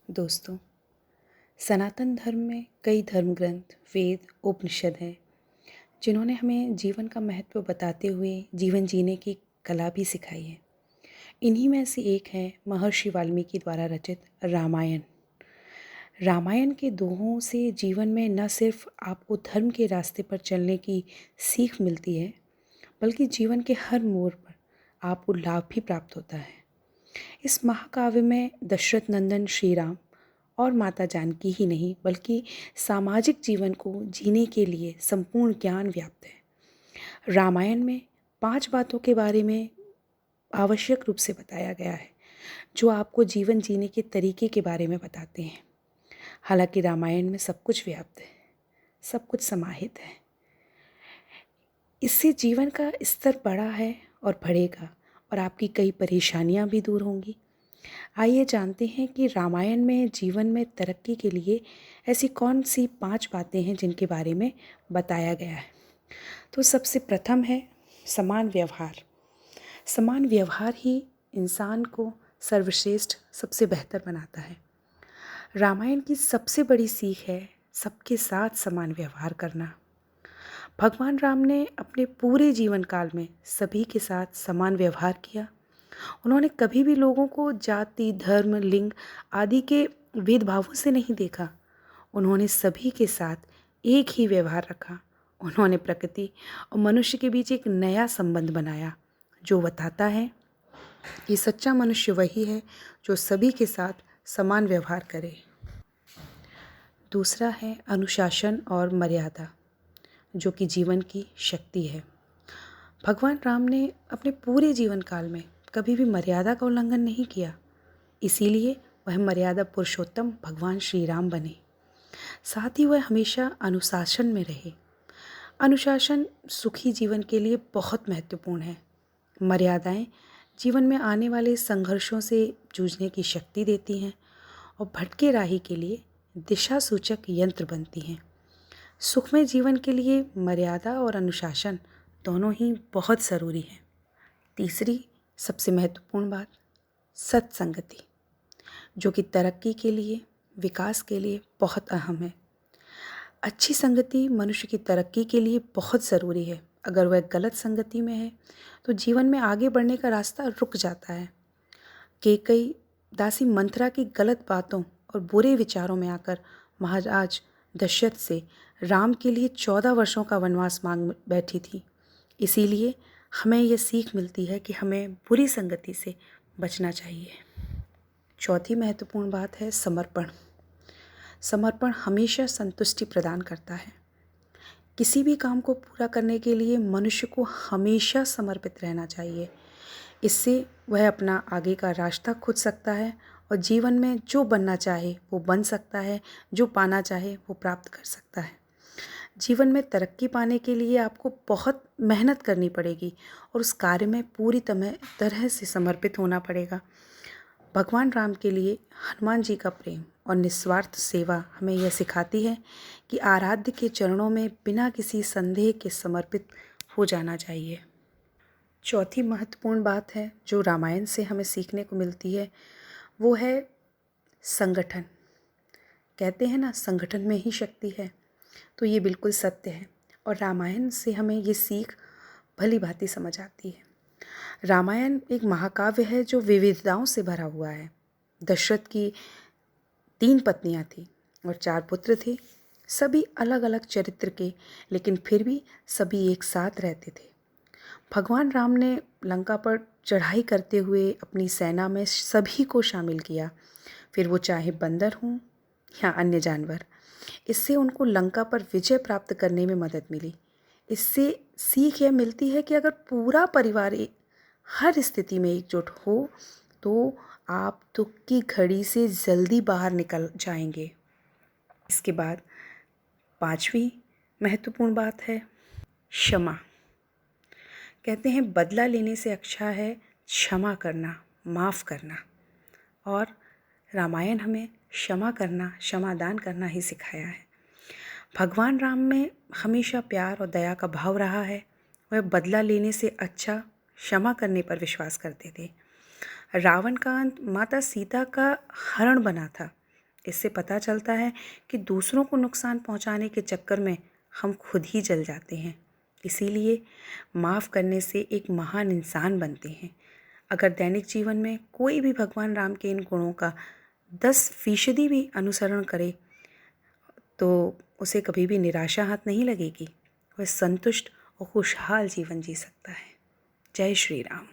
दोस्तों, सनातन धर्म में कई धर्म ग्रंथ, वेद, उपनिषद हैं जिन्होंने हमें जीवन का महत्व बताते हुए जीवन जीने की कला भी सिखाई है। इन्हीं में से एक है महर्षि वाल्मीकि द्वारा रचित रामायण। रामायण के दोहों से जीवन में न सिर्फ आपको धर्म के रास्ते पर चलने की सीख मिलती है, बल्कि जीवन के हर मोड़ पर आपको लाभ भी प्राप्त होता है। इस महाकाव्य में दशरथ नंदन श्री राम और माता जानकी ही नहीं, बल्कि सामाजिक जीवन को जीने के लिए संपूर्ण ज्ञान व्याप्त है। रामायण में 5 बातों के बारे में आवश्यक रूप से बताया गया है, जो आपको जीवन जीने के तरीके के बारे में बताते हैं। हालांकि रामायण में सब कुछ व्याप्त है, सब कुछ समाहित है। इससे जीवन का स्तर बढ़ा है और बढ़ेगा, और आपकी कई परेशानियां भी दूर होंगी। आइए जानते हैं कि रामायण में जीवन में तरक्की के लिए ऐसी कौन सी 5 बातें हैं जिनके बारे में बताया गया है। तो सबसे प्रथम है समान व्यवहार। समान व्यवहार ही इंसान को सर्वश्रेष्ठ, सबसे बेहतर बनाता है। रामायण की सबसे बड़ी सीख है सबके साथ समान व्यवहार करना। भगवान राम ने अपने पूरे जीवन काल में सभी के साथ समान व्यवहार किया। उन्होंने कभी भी लोगों को जाति, धर्म, लिंग आदि के भेदभावों से नहीं देखा। उन्होंने सभी के साथ एक ही व्यवहार रखा। उन्होंने प्रकृति और मनुष्य के बीच एक नया संबंध बनाया, जो बताता है कि सच्चा मनुष्य वही है जो सभी के साथ समान व्यवहार करे। दूसरा है अनुशासन और मर्यादा, जो कि जीवन की शक्ति है। भगवान राम ने अपने पूरे जीवन काल में कभी भी मर्यादा का उल्लंघन नहीं किया, इसीलिए वह मर्यादा पुरुषोत्तम भगवान श्री राम बने। साथ ही वह हमेशा अनुशासन में रहे। अनुशासन सुखी जीवन के लिए बहुत महत्वपूर्ण है। मर्यादाएं जीवन में आने वाले संघर्षों से जूझने की शक्ति देती हैं और भटके राही के लिए दिशा सूचक यंत्र बनती हैं। सुखमय जीवन के लिए मर्यादा और अनुशासन दोनों ही बहुत ज़रूरी हैं। तीसरी सबसे महत्वपूर्ण बात, सत्संगति, जो कि तरक्की के लिए, विकास के लिए बहुत अहम है। अच्छी संगति मनुष्य की तरक्की के लिए बहुत ज़रूरी है। अगर वह गलत संगति में है तो जीवन में आगे बढ़ने का रास्ता रुक जाता है। कैकेयी दासी मंथरा की गलत बातों और बुरे विचारों में आकर महाराज दशरथ से राम के लिए 14 वर्षों का वनवास मांग बैठी थी। इसीलिए हमें यह सीख मिलती है कि हमें बुरी संगति से बचना चाहिए। चौथी महत्वपूर्ण बात है समर्पण। समर्पण हमेशा संतुष्टि प्रदान करता है। किसी भी काम को पूरा करने के लिए मनुष्य को हमेशा समर्पित रहना चाहिए। इससे वह अपना आगे का रास्ता खोज सकता है और जीवन में जो बनना चाहे वो बन सकता है, जो पाना चाहे वो प्राप्त कर सकता है। जीवन में तरक्की पाने के लिए आपको बहुत मेहनत करनी पड़ेगी और उस कार्य में पूरी तरह से समर्पित होना पड़ेगा। भगवान राम के लिए हनुमान जी का प्रेम और निस्वार्थ सेवा हमें यह सिखाती है कि आराध्य के चरणों में बिना किसी संदेह के समर्पित हो जाना चाहिए। चौथी महत्वपूर्ण बात है जो रामायण से हमें सीखने को मिलती है, वो है संगठन। कहते हैं ना, संगठन में ही शक्ति है, तो ये बिल्कुल सत्य है और रामायण से हमें ये सीख भली भांति समझ आती है। रामायण एक महाकाव्य है जो विविधताओं से भरा हुआ है। दशरथ की 3 पत्नियां थीं और 4 पुत्र थे, सभी अलग अलग चरित्र के, लेकिन फिर भी सभी एक साथ रहते थे। भगवान राम ने लंका पर चढ़ाई करते हुए अपनी सेना में सभी को शामिल किया, फिर वो चाहे बंदर हों या अन्य जानवर। इससे उनको लंका पर विजय प्राप्त करने में मदद मिली। इससे सीख यह मिलती है कि अगर पूरा परिवार हर स्थिति में एकजुट हो तो आप दुख की घड़ी से जल्दी बाहर निकल जाएंगे। इसके बाद 5वीं महत्वपूर्ण बात है क्षमा। कहते हैं बदला लेने से अच्छा है क्षमा करना, माफ़ करना, और रामायण हमें क्षमा करना, क्षमादान करना ही सिखाया है। भगवान राम में हमेशा प्यार और दया का भाव रहा है। वह बदला लेने से अच्छा क्षमा करने पर विश्वास करते थे। रावण का अंत माता सीता का हरण बना था, इससे पता चलता है कि दूसरों को नुकसान पहुंचाने के चक्कर में हम खुद ही जल जाते हैं। इसीलिए माफ़ करने से एक महान इंसान बनते हैं। अगर दैनिक जीवन में कोई भी भगवान राम के इन गुणों का 10% भी अनुसरण करे तो उसे कभी भी निराशा हाथ नहीं लगेगी। वह संतुष्ट और खुशहाल जीवन जी सकता है। जय श्री राम।